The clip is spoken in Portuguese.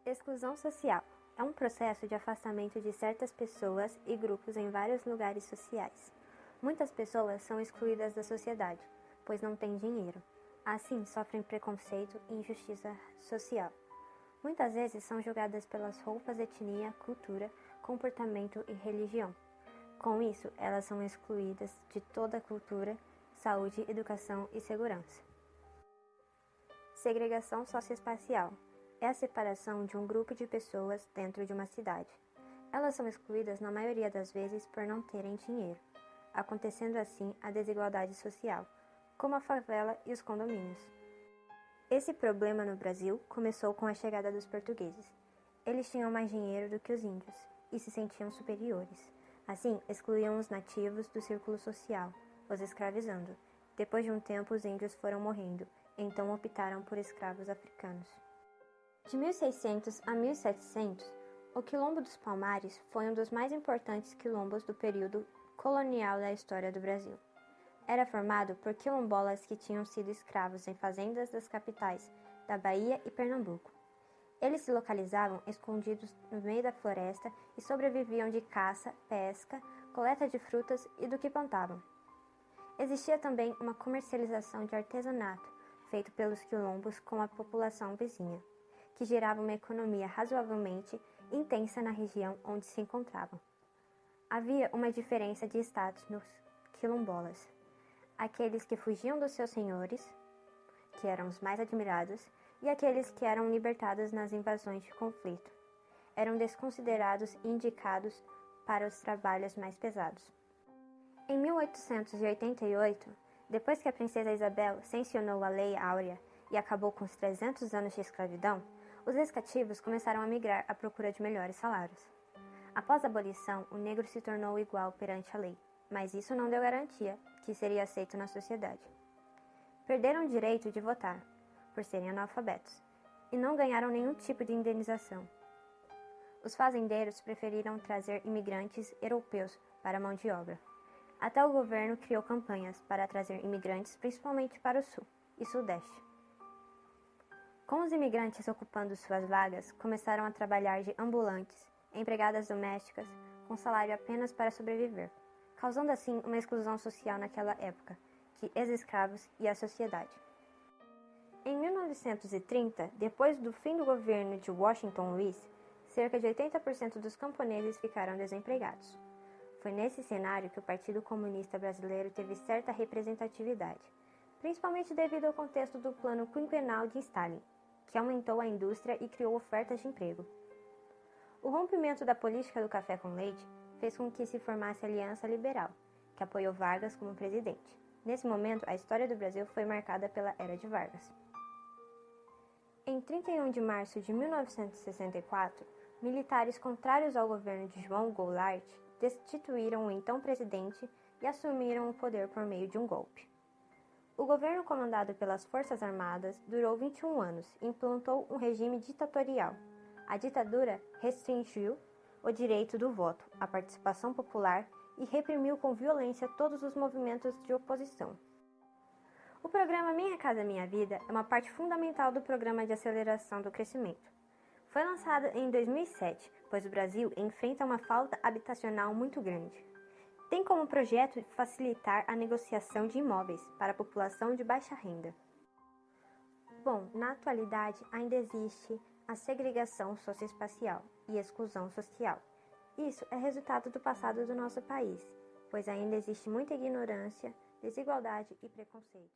Exclusão social é um processo de afastamento de certas pessoas e grupos em vários lugares sociais. Muitas pessoas são excluídas da sociedade, pois não têm dinheiro. Assim, sofrem preconceito e injustiça social. Muitas vezes são julgadas pelas roupas, etnia, cultura, comportamento e religião. Com isso, elas são excluídas de toda a cultura, saúde, educação e segurança. Segregação socioespacial é a separação de um grupo de pessoas dentro de uma cidade. Elas são excluídas na maioria das vezes por não terem dinheiro, acontecendo assim a desigualdade social, como a favela e os condomínios. Esse problema no Brasil começou com a chegada dos portugueses. Eles tinham mais dinheiro do que os índios e se sentiam superiores. Assim, excluíam os nativos do círculo social, os escravizando. Depois de um tempo, os índios foram morrendo, então optaram por escravos africanos. De 1600 a 1700, o Quilombo dos Palmares foi um dos mais importantes quilombos do período colonial da história do Brasil. Era formado por quilombolas que tinham sido escravos em fazendas das capitais da Bahia e Pernambuco. Eles se localizavam escondidos no meio da floresta e sobreviviam de caça, pesca, coleta de frutas e do que plantavam. Existia também uma comercialização de artesanato feito pelos quilombos com a população vizinha, que gerava uma economia razoavelmente intensa na região onde se encontravam. Havia uma diferença de status nos quilombolas. Aqueles que fugiam dos seus senhores, que eram os mais admirados, e aqueles que eram libertados nas invasões de conflito. Eram desconsiderados e indicados para os trabalhos mais pesados. Em 1888, depois que a princesa Isabel sancionou a Lei Áurea e acabou com os 300 anos de escravidão, os ex-cativos começaram a migrar à procura de melhores salários. Após a abolição, o negro se tornou igual perante a lei, mas isso não deu garantia que seria aceito na sociedade. Perderam o direito de votar, por serem analfabetos, e não ganharam nenhum tipo de indenização. Os fazendeiros preferiram trazer imigrantes europeus para a mão de obra. Até o governo criou campanhas para trazer imigrantes principalmente para o sul e sudeste. Com os imigrantes ocupando suas vagas, começaram a trabalhar de ambulantes, empregadas domésticas, com salário apenas para sobreviver, causando assim uma exclusão social naquela época, de ex-escravos e a sociedade. Em 1930, depois do fim do governo de Washington Luiz, cerca de 80% dos camponeses ficaram desempregados. Foi nesse cenário que o Partido Comunista Brasileiro teve certa representatividade, principalmente devido ao contexto do Plano Quinquenal de Stalin, que aumentou a indústria e criou ofertas de emprego. O rompimento da política do café com leite fez com que se formasse a Aliança Liberal, que apoiou Vargas como presidente. Nesse momento, a história do Brasil foi marcada pela Era de Vargas. Em 31 de março de 1964, militares contrários ao governo de João Goulart destituíram o então presidente e assumiram o poder por meio de um golpe. O governo comandado pelas Forças Armadas durou 21 anos e implantou um regime ditatorial. A ditadura restringiu o direito do voto, a participação popular e reprimiu com violência todos os movimentos de oposição. O programa Minha Casa Minha Vida é uma parte fundamental do Programa de Aceleração do Crescimento. Foi lançado em 2007, pois o Brasil enfrenta uma falta habitacional muito grande. Tem como projeto facilitar a negociação de imóveis para a população de baixa renda. Bom, na atualidade ainda existe a segregação socioespacial e exclusão social. Isso é resultado do passado do nosso país, pois ainda existe muita ignorância, desigualdade e preconceito.